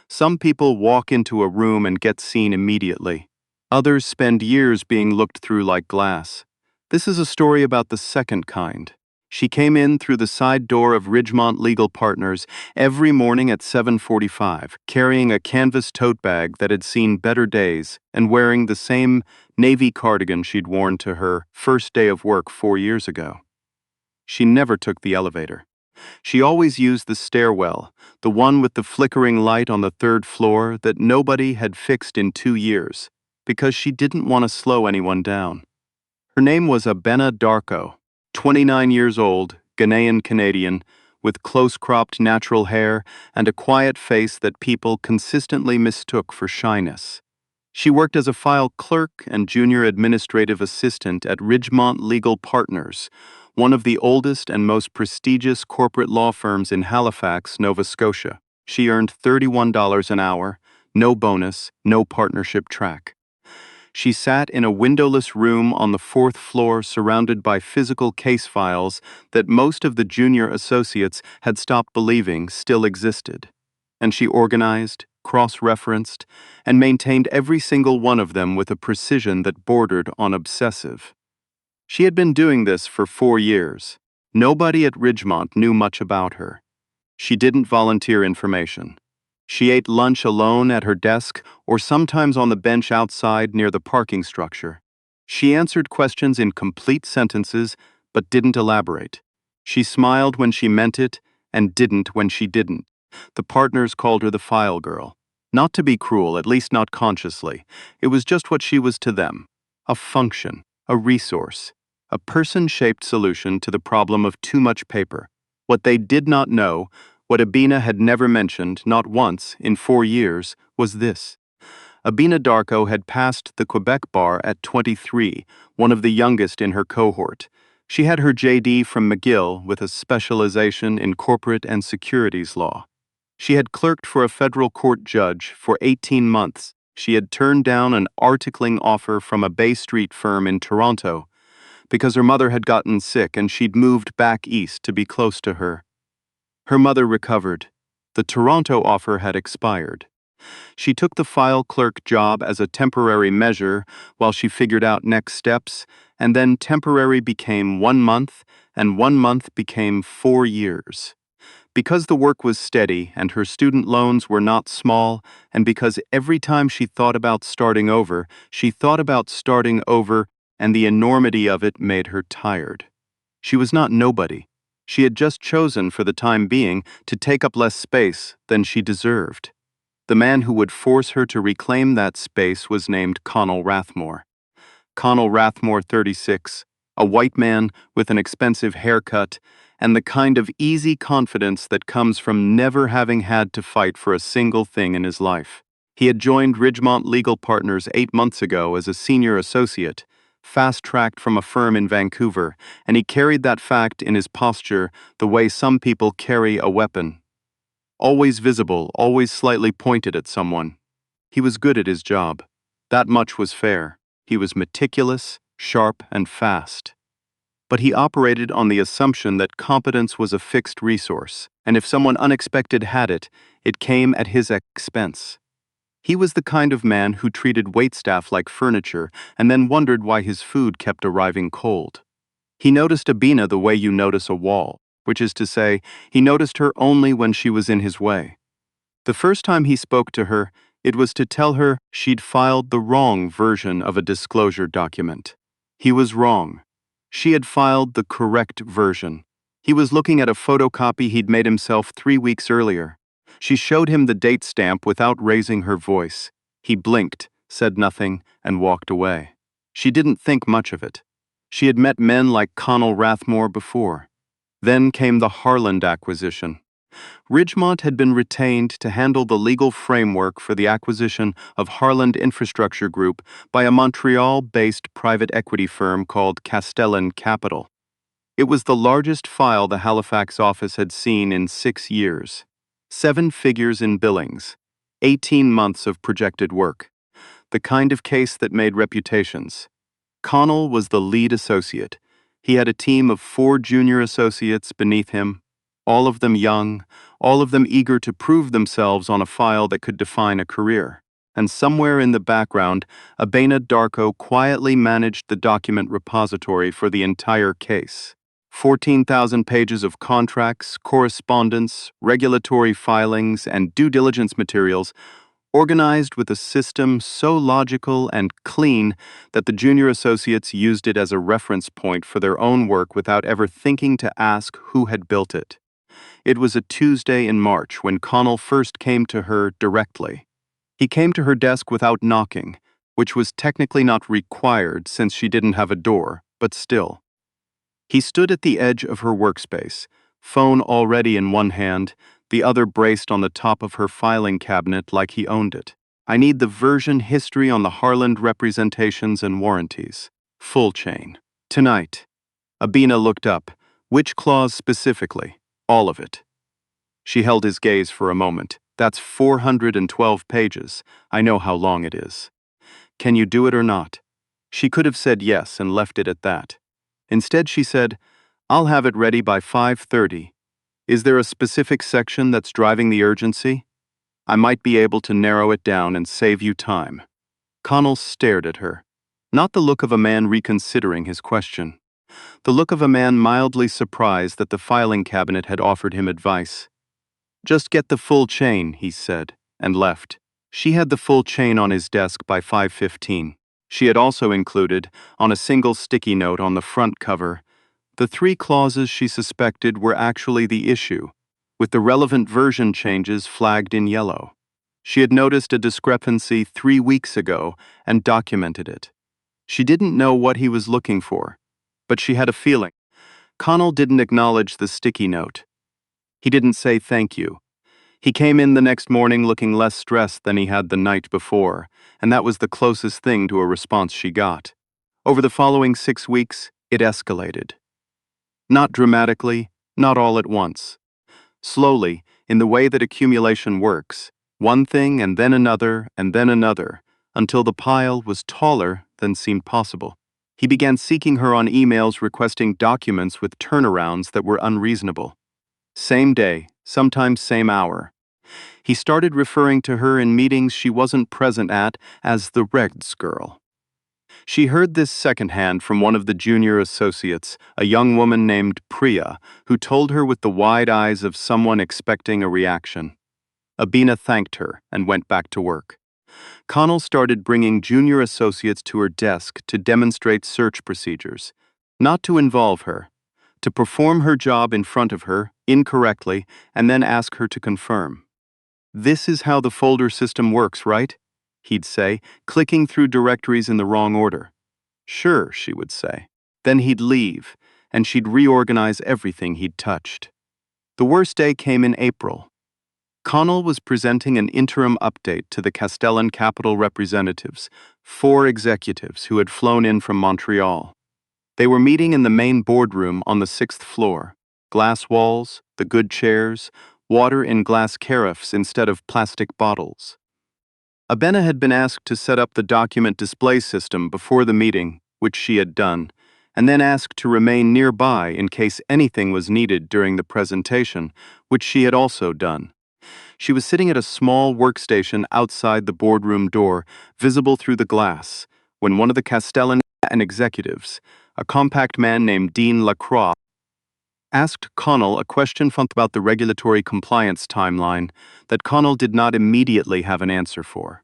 Some people walk into a room and get seen immediately. Others spend years being looked through like glass. This is a story about the second kind. She came in through the side door of Ridgemont Legal Partners every morning at 7:45, carrying a canvas tote bag that had seen better days and wearing the same navy cardigan she'd worn to her first day of work 4 years ago. She never took the elevator. She always used the stairwell, the one with the flickering light on the third floor that nobody had fixed in 2 years, because she didn't want to slow anyone down. Her name was Abena Darko, 29 years old, Ghanaian Canadian, with close-cropped natural hair and a quiet face that people consistently mistook for shyness. She worked as a file clerk and junior administrative assistant at Ridgemont Legal Partners, one of the oldest and most prestigious corporate law firms in Halifax, Nova Scotia. She earned $31 an hour, no bonus, no partnership track. She sat in a windowless room on the fourth floor surrounded by physical case files that most of the junior associates had stopped believing still existed. And she organized, cross-referenced, and maintained every single one of them with a precision that bordered on obsessive. She had been doing this for 4 years. Nobody at Ridgemont knew much about her. She didn't volunteer information. She ate lunch alone at her desk or sometimes on the bench outside near the parking structure. She answered questions in complete sentences but didn't elaborate. She smiled when she meant it and didn't when she didn't. The partners called her the file girl. Not to be cruel, at least not consciously. It was just what she was to them. A function, a resource, a person-shaped solution to the problem of too much paper. What they did not know, what Abena had never mentioned, not once, in 4 years, was this. Abena Darko had passed the Quebec bar at 23, one of the youngest in her cohort. She had her JD from McGill with a specialization in corporate and securities law. She had clerked for a federal court judge for 18 months. She had turned down an articling offer from a Bay Street firm in Toronto because her mother had gotten sick and she'd moved back east to be close to her. Her mother recovered. The Toronto offer had expired. She took the file clerk job as a temporary measure while she figured out next steps, and then temporary became 1 month, and 1 month became 4 years. Because the work was steady and her student loans were not small, and because every time she thought about starting over, she thought about starting over, and the enormity of it made her tired. She was not nobody. She had just chosen, for the time being, to take up less space than she deserved. The man who would force her to reclaim that space was named Connell Rathmore. Connell Rathmore, 36, a white man with an expensive haircut and the kind of easy confidence that comes from never having had to fight for a single thing in his life. He had joined Ridgemont Legal Partners 8 months ago as a senior associate, fast-tracked from a firm in Vancouver, and he carried that fact in his posture the way some people carry a weapon. Always visible, always slightly pointed at someone. He was good at his job. That much was fair. He was meticulous, sharp, and fast. But he operated on the assumption that competence was a fixed resource, and if someone unexpected had it, it came at his expense. He was the kind of man who treated waitstaff like furniture and then wondered why his food kept arriving cold. He noticed Abena the way you notice a wall, which is to say, he noticed her only when she was in his way. The first time he spoke to her, it was to tell her she'd filed the wrong version of a disclosure document. He was wrong. She had filed the correct version. He was looking at a photocopy he'd made himself 3 weeks earlier. She showed him the date stamp without raising her voice. He blinked, said nothing, and walked away. She didn't think much of it. She had met men like Connell Rathmore before. Then came the Harland acquisition. Ridgemont had been retained to handle the legal framework for the acquisition of Harland Infrastructure Group by a Montreal-based private equity firm called Castellan Capital. It was the largest file the Halifax office had seen in 6 years. 7 figures in billings, 18 months of projected work. The kind of case that made reputations. Connell was the lead associate. He had a team of 4 junior associates beneath him, all of them young, all of them eager to prove themselves on a file that could define a career. And somewhere in the background, Abena Darko quietly managed the document repository for the entire case. 14,000 pages of contracts, correspondence, regulatory filings, and due diligence materials, organized with a system so logical and clean that the junior associates used it as a reference point for their own work without ever thinking to ask who had built it. It was a Tuesday in March when Connell first came to her directly. He came to her desk without knocking, which was technically not required since she didn't have a door, but still. He stood at the edge of her workspace, phone already in one hand, the other braced on the top of her filing cabinet like he owned it. I need the version history on the Harland representations and warranties. Full chain. Tonight. Abena looked up. Which clause specifically? All of it. She held his gaze for a moment. That's 412 pages. I know how long it is. Can you do it or not? She could have said yes and left it at that. Instead, she said, I'll have it ready by 5:30. Is there a specific section that's driving the urgency? I might be able to narrow it down and save you time. Connell stared at her. Not the look of a man reconsidering his question. The look of a man mildly surprised that the filing cabinet had offered him advice. Just get the full chain, he said, and left. She had the full chain on his desk by 5:15. She had also included, on a single sticky note on the front cover, the 3 clauses she suspected were actually the issue, with the relevant version changes flagged in yellow. She had noticed a discrepancy 3 weeks ago and documented it. She didn't know what he was looking for, but she had a feeling. Connell didn't acknowledge the sticky note. He didn't say thank you. He came in the next morning looking less stressed than he had the night before, and that was the closest thing to a response she got. Over the following 6 weeks, it escalated. Not dramatically, not all at once. Slowly, in the way that accumulation works, one thing and then another, until the pile was taller than seemed possible. He began seeking her on emails requesting documents with turnarounds that were unreasonable. Same day, sometimes same hour. He started referring to her in meetings she wasn't present at as the Regs girl. She heard this secondhand from one of the junior associates, a young woman named Priya, who told her with the wide eyes of someone expecting a reaction. Abena thanked her and went back to work. Connell started bringing junior associates to her desk to demonstrate search procedures, not to involve her, to perform her job in front of her, incorrectly, and then ask her to confirm. This is how the folder system works, right? He'd say, clicking through directories in the wrong order. Sure, she would say. Then he'd leave, and she'd reorganize everything he'd touched. The worst day came in April. Connell was presenting an interim update to the Castellan Capital representatives, 4 executives who had flown in from Montreal. They were meeting in the main boardroom on the 6th floor. Glass walls, the good chairs, water in glass carafes instead of plastic bottles. Abena had been asked to set up the document display system before the meeting, which she had done, and then asked to remain nearby in case anything was needed during the presentation, which she had also done. She was sitting at a small workstation outside the boardroom door, visible through the glass, when one of the Castellan executives, a compact man named Dean Lacroix, asked Connell a question about the regulatory compliance timeline that Connell did not immediately have an answer for.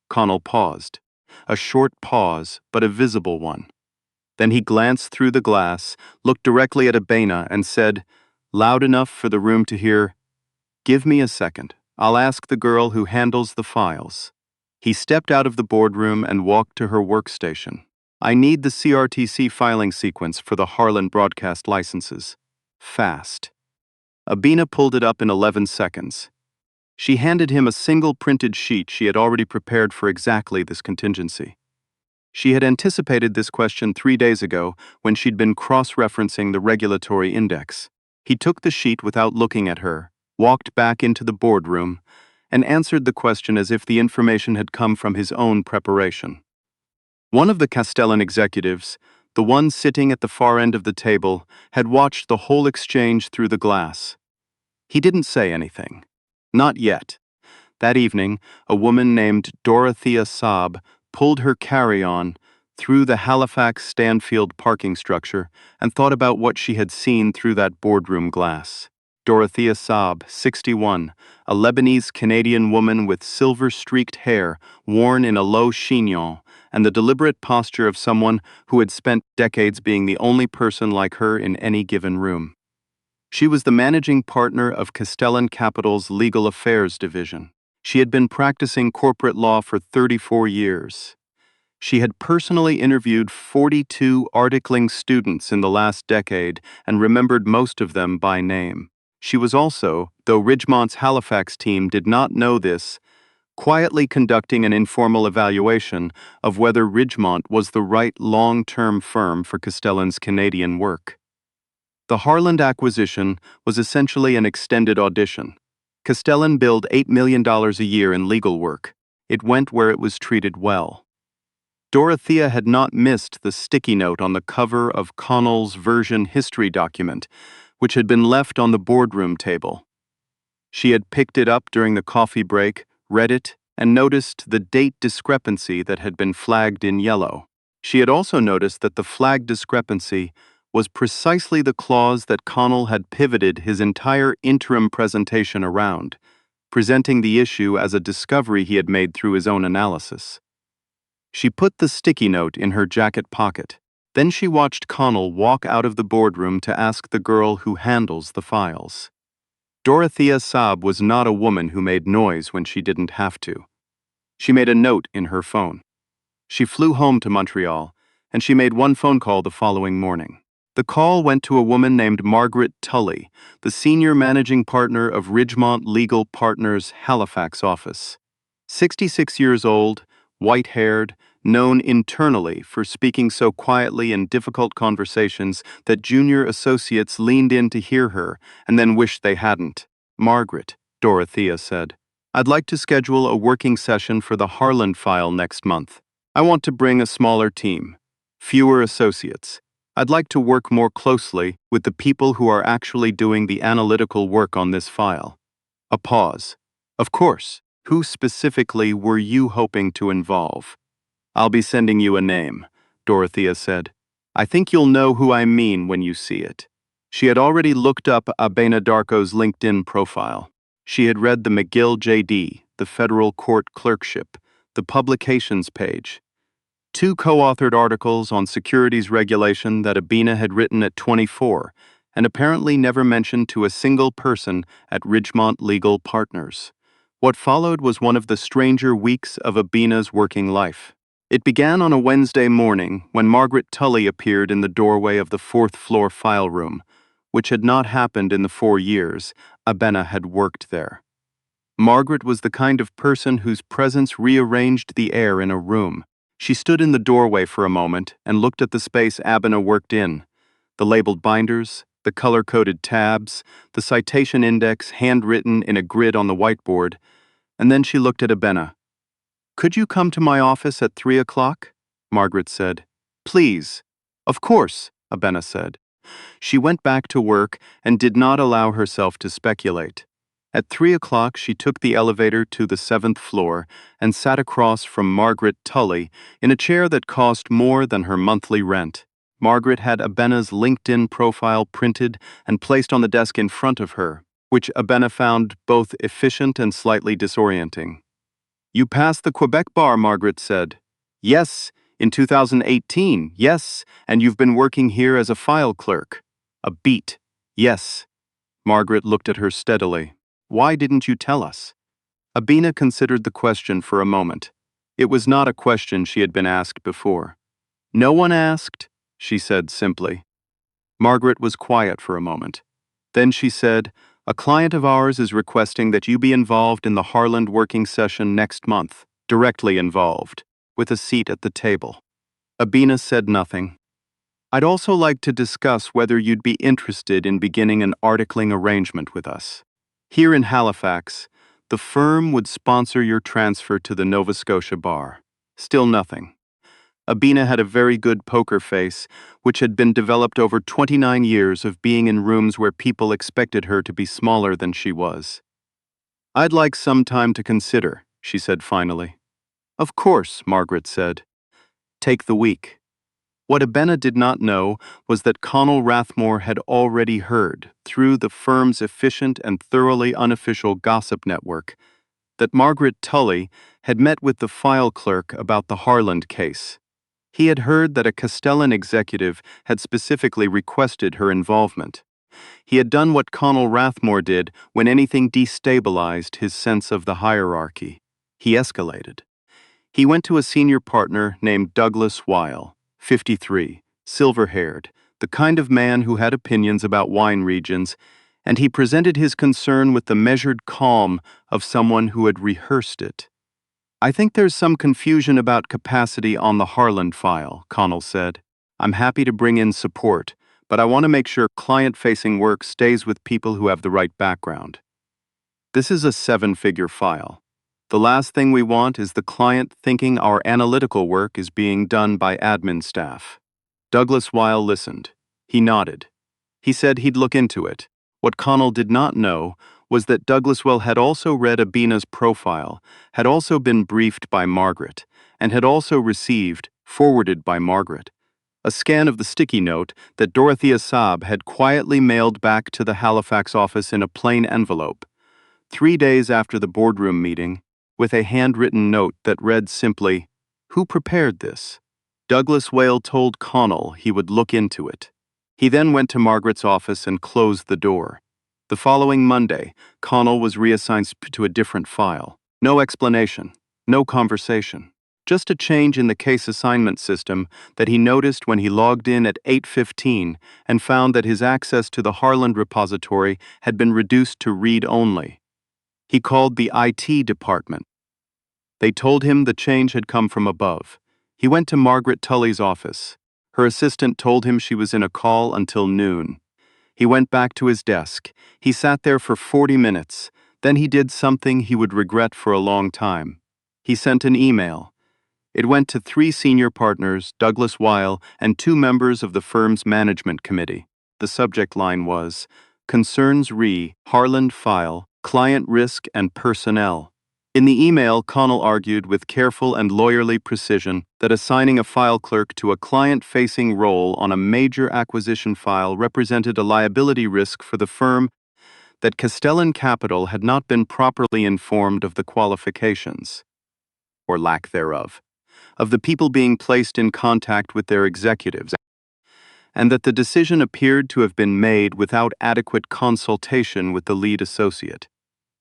Connell paused. A short pause, but a visible one. Then he glanced through the glass, looked directly at Abena, and said, loud enough for the room to hear, "Give me a second. I'll ask the girl who handles the files." He stepped out of the boardroom and walked to her workstation. "I need the CRTC filing sequence for the Harlan broadcast licenses. Fast." Abena pulled it up in 11 seconds. She handed him a single printed sheet she had already prepared for exactly this contingency. She had anticipated this question 3 days ago when she'd been cross-referencing the regulatory index. He took the sheet without looking at her, walked back into the boardroom, and answered the question as if the information had come from his own preparation. One of the Castellan executives, the one sitting at the far end of the table, had watched the whole exchange through the glass. He didn't say anything. Not yet. That evening, a woman named Dorothea Saab pulled her carry-on through the Halifax Stanfield parking structure and thought about what she had seen through that boardroom glass. Dorothea Saab, 61, a Lebanese-Canadian woman with silver-streaked hair worn in a low chignon and the deliberate posture of someone who had spent decades being the only person like her in any given room. She was the managing partner of Castellan Capital's Legal Affairs Division. She had been practicing corporate law for 34 years. She had personally interviewed 42 articling students in the last decade and remembered most of them by name. She was also, though Ridgemont's Halifax team did not know this, quietly conducting an informal evaluation of whether Ridgemont was the right long-term firm for Castellan's Canadian work. The Harland acquisition was essentially an extended audition. Castellan billed $8 million a year in legal work. It went where it was treated well. Dorothea had not missed the sticky note on the cover of Connell's version history document, which had been left on the boardroom table. She had picked it up during the coffee break, read it, and noticed the date discrepancy that had been flagged in yellow. She had also noticed that the flagged discrepancy was precisely the clause that Connell had pivoted his entire interim presentation around, presenting the issue as a discovery he had made through his own analysis. She put the sticky note in her jacket pocket. Then she watched Connell walk out of the boardroom to ask the girl who handles the files. Dorothea Saab was not a woman who made noise when she didn't have to. She made a note in her phone. She flew home to Montreal, and she made one phone call the following morning. The call went to a woman named Margaret Tully, the senior managing partner of Ridgemont Legal Partners' Halifax office. 66 years old, white-haired, known internally for speaking so quietly in difficult conversations that junior associates leaned in to hear her and then wished they hadn't. "Margaret," Dorothea said, "I'd like to schedule a working session for the Harland file next month. I want to bring a smaller team, fewer associates. I'd like to work more closely with the people who are actually doing the analytical work on this file." A pause. "Of course. Who specifically were you hoping to involve?" "I'll be sending you a name," Dorothea said. "I think you'll know who I mean when you see it." She had already looked up Abena Darko's LinkedIn profile. She had read the McGill JD, the federal court clerkship, the publications page. 2 co-authored articles on securities regulation that Abena had written at 24, and apparently never mentioned to a single person at Ridgemont Legal Partners. What followed was one of the stranger weeks of Abena's working life. It began on a Wednesday morning when Margaret Tully appeared in the doorway of the 4th-floor file room, which had not happened in the 4 years Abena had worked there. Margaret was the kind of person whose presence rearranged the air in a room. She stood in the doorway for a moment and looked at the space Abena worked in. The labeled binders, the color-coded tabs, the citation index handwritten in a grid on the whiteboard, and then she looked at Abena. "Could you come to my office at 3 o'clock?" Margaret said. "Please." "Of course," Abena said. She went back to work and did not allow herself to speculate. At 3 o'clock, she took the elevator to the 7th floor and sat across from Margaret Tully in a chair that cost more than her monthly rent. Margaret had Abena's LinkedIn profile printed and placed on the desk in front of her, which Abena found both efficient and slightly disorienting. "You passed the Quebec bar," Margaret said. "Yes, in 2018, yes, and you've been working here as a file clerk." "A beat." "Yes." Margaret looked at her steadily. "Why didn't you tell us?" Abena considered the question for a moment. It was not a question she had been asked before. "No one asked," she said simply. Margaret was quiet for a moment. Then she said, "A client of ours is requesting that you be involved in the Harland working session next month, directly involved, with a seat at the table." Abena said nothing. "I'd also like to discuss whether you'd be interested in beginning an articling arrangement with us. Here in Halifax, the firm would sponsor your transfer to the Nova Scotia bar." Still nothing. Abina had a very good poker face, which had been developed over 29 years of being in rooms where people expected her to be smaller than she was. "I'd like some time to consider," she said finally. "Of course," Margaret said. "Take the week." What Abena did not know was that Connell Rathmore had already heard, through the firm's efficient and thoroughly unofficial gossip network, that Margaret Tully had met with the file clerk about the Harland case. He had heard that a Castellan executive had specifically requested her involvement. He had done what Connell Rathmore did when anything destabilized his sense of the hierarchy. He escalated. He went to a senior partner named Douglas Weil, 53, silver-haired, the kind of man who had opinions about wine regions, and he presented his concern with the measured calm of someone who had rehearsed it. "I think there's some confusion about capacity on the Harland file," Connell said. "I'm happy to bring in support, but I want to make sure client-facing work stays with people who have the right background. This is a 7-figure file. The last thing we want is the client thinking our analytical work is being done by admin staff." Douglas Weil listened. He nodded. He said he'd look into it. What Connell did not know was that Douglas Weil had also read Abina's profile, had also been briefed by Margaret, and had also received, forwarded by Margaret, a scan of the sticky note that Dorothea Saab had quietly mailed back to the Halifax office in a plain envelope, 3 days after the boardroom meeting, with a handwritten note that read simply, "Who prepared this?" Douglas Weil told Connell he would look into it. He then went to Margaret's office and closed the door. The following Monday, Connell was reassigned to a different file. No explanation, no conversation. Just a change in the case assignment system that he noticed when he logged in at 8:15 and found that his access to the Harland repository had been reduced to read-only. He called the IT department. They told him the change had come from above. He went to Margaret Tully's office. Her assistant told him she was in a call until noon. He went back to his desk. He sat there for 40 minutes. Then he did something he would regret for a long time. He sent an email. It went to 3 senior partners, Douglas Weil, and 2 members of the firm's management committee. The subject line was, "Concerns re. Harland File, Client Risk and Personnel." In the email, Connell argued with careful and lawyerly precision that assigning a file clerk to a client-facing role on a major acquisition file represented a liability risk for the firm, that Castellan Capital had not been properly informed of the qualifications, or lack thereof, of the people being placed in contact with their executives, and that the decision appeared to have been made without adequate consultation with the lead associate.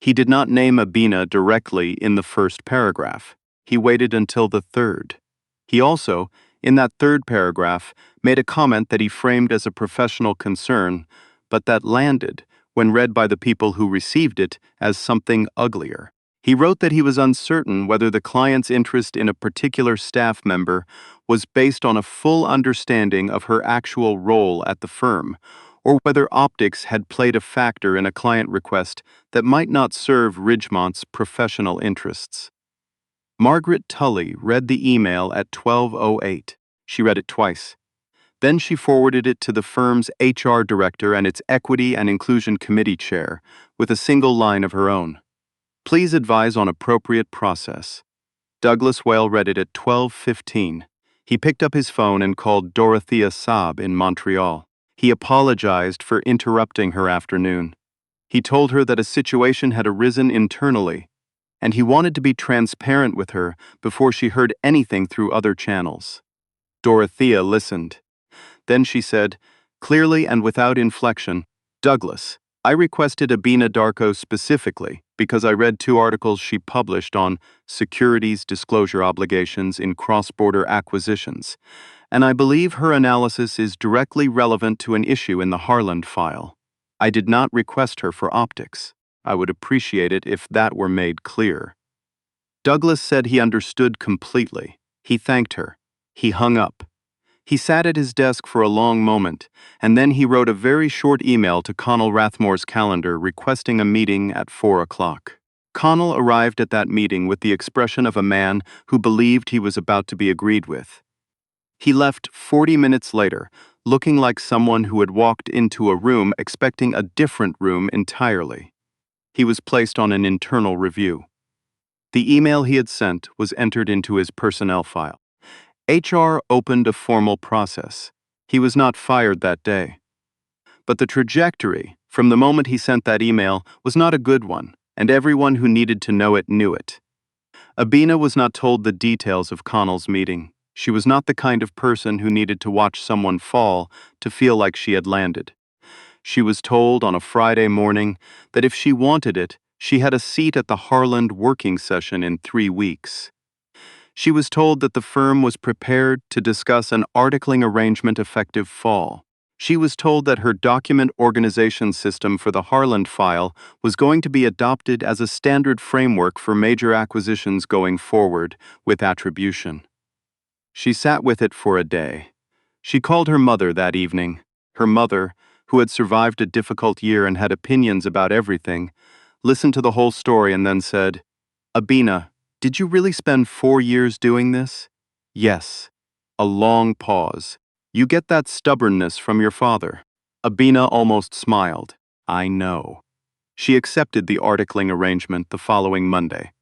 He did not name Abina directly in the first paragraph. He waited until the third. He also, in that third paragraph, made a comment that he framed as a professional concern, but that landed, when read by the people who received it, as something uglier. He wrote that he was uncertain whether the client's interest in a particular staff member was based on a full understanding of her actual role at the firm, or whether optics had played a factor in a client request that might not serve Ridgemont's professional interests. Margaret Tully read the email at 12:08. She read it twice. Then she forwarded it to the firm's HR director and its Equity and Inclusion Committee chair, with a single line of her own. "Please advise on appropriate process." Douglas Weil read it at 12:15. He picked up his phone and called Dorothea Saab in Montreal. He apologized for interrupting her afternoon. He told her that a situation had arisen internally, and he wanted to be transparent with her before she heard anything through other channels. Dorothea listened. Then she said, clearly and without inflection, "Douglas, I requested Abina Darko specifically because I read 2 articles she published on securities disclosure obligations in cross-border acquisitions, and I believe her analysis is directly relevant to an issue in the Harland file. I did not request her for optics. I would appreciate it if that were made clear." Douglas said he understood completely. He thanked her. He hung up. He sat at his desk for a long moment, and then he wrote a very short email to Connell Rathmore's calendar requesting a meeting at 4 o'clock. Connell arrived at that meeting with the expression of a man who believed he was about to be agreed with. He left 40 minutes later, looking like someone who had walked into a room expecting a different room entirely. He was placed on an internal review. The email he had sent was entered into his personnel file. HR opened a formal process. He was not fired that day. But the trajectory, from the moment he sent that email, was not a good one, and everyone who needed to know it knew it. Abina was not told the details of Connell's meeting. She was not the kind of person who needed to watch someone fall to feel like she had landed. She was told on a Friday morning that if she wanted it, she had a seat at the Harland working session in 3 weeks. She was told that the firm was prepared to discuss an articling arrangement effective fall. She was told that her document organization system for the Harland file was going to be adopted as a standard framework for major acquisitions going forward, with attribution. She sat with it for a day. She called her mother that evening. Her mother, who had survived a difficult year and had opinions about everything, listened to the whole story and then said, "Abina, did you really spend 4 years doing this?" "Yes." A long pause. "You get that stubbornness from your father." Abina almost smiled. "I know." She accepted the articling arrangement the following Monday.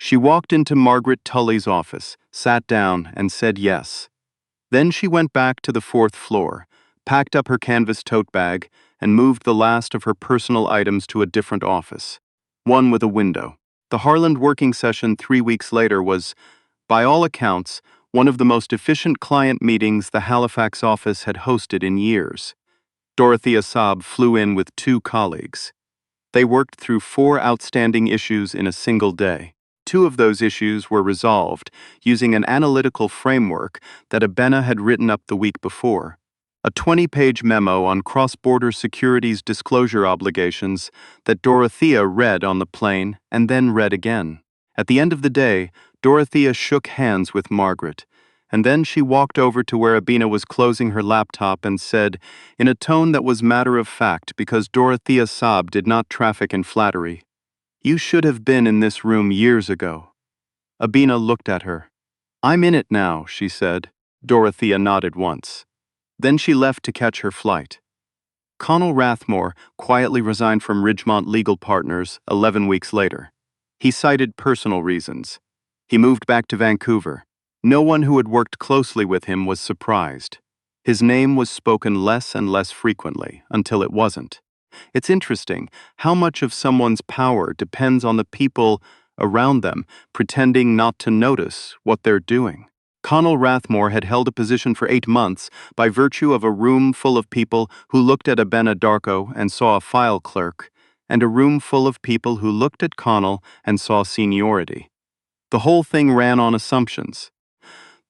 She walked into Margaret Tully's office, sat down, and said yes. Then she went back to the 4th floor, packed up her canvas tote bag, and moved the last of her personal items to a different office, one with a window. The Harland working session 3 weeks later was, by all accounts, one of the most efficient client meetings the Halifax office had hosted in years. Dorothea Saab flew in with 2 colleagues. They worked through 4 outstanding issues in a single day. 2 of those issues were resolved using an analytical framework that Abena had written up the week before. A 20-page memo on cross-border securities disclosure obligations that Dorothea read on the plane and then read again. At the end of the day, Dorothea shook hands with Margaret, and then she walked over to where Abena was closing her laptop and said, in a tone that was matter-of-fact because Dorothea Saab did not traffic in flattery, "You should have been in this room years ago." Abena looked at her. "I'm in it now," she said. Dorothea nodded once. Then she left to catch her flight. Connell Rathmore quietly resigned from Ridgemont Legal Partners 11 weeks later. He cited personal reasons. He moved back to Vancouver. No one who had worked closely with him was surprised. His name was spoken less and less frequently, until it wasn't. It's interesting how much of someone's power depends on the people around them pretending not to notice what they're doing. Connell Rathmore had held a position for 8 months by virtue of a room full of people who looked at Abena Darko and saw a file clerk, and a room full of people who looked at Connell and saw seniority. The whole thing ran on assumptions.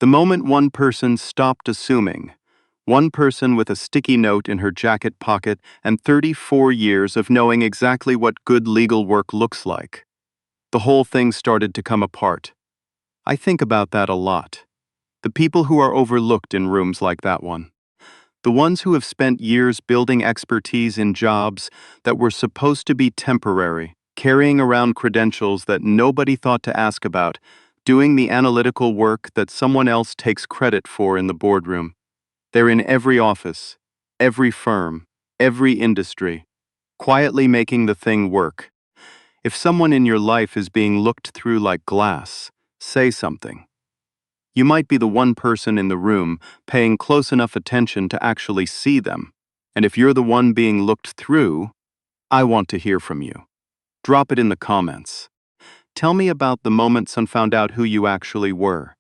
The moment one person stopped assuming, one person with a sticky note in her jacket pocket and 34 years of knowing exactly what good legal work looks like, the whole thing started to come apart. I think about that a lot. The people who are overlooked in rooms like that one. The ones who have spent years building expertise in jobs that were supposed to be temporary, carrying around credentials that nobody thought to ask about, doing the analytical work that someone else takes credit for in the boardroom. They're in every office, every firm, every industry, quietly making the thing work. If someone in your life is being looked through like glass, say something. You might be the one person in the room paying close enough attention to actually see them. And if you're the one being looked through, I want to hear from you. Drop it in the comments. Tell me about the moment someone found out who you actually were.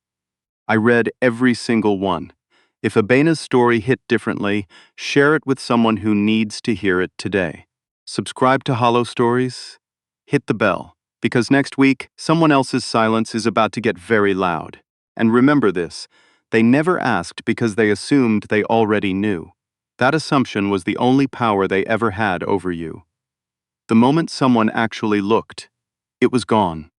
I read every single one. If Abena's story hit differently, share it with someone who needs to hear it today. Subscribe to Hollow Stories. Hit the bell, because next week, someone else's silence is about to get very loud. And remember this, they never asked because they assumed they already knew. That assumption was the only power they ever had over you. The moment someone actually looked, it was gone.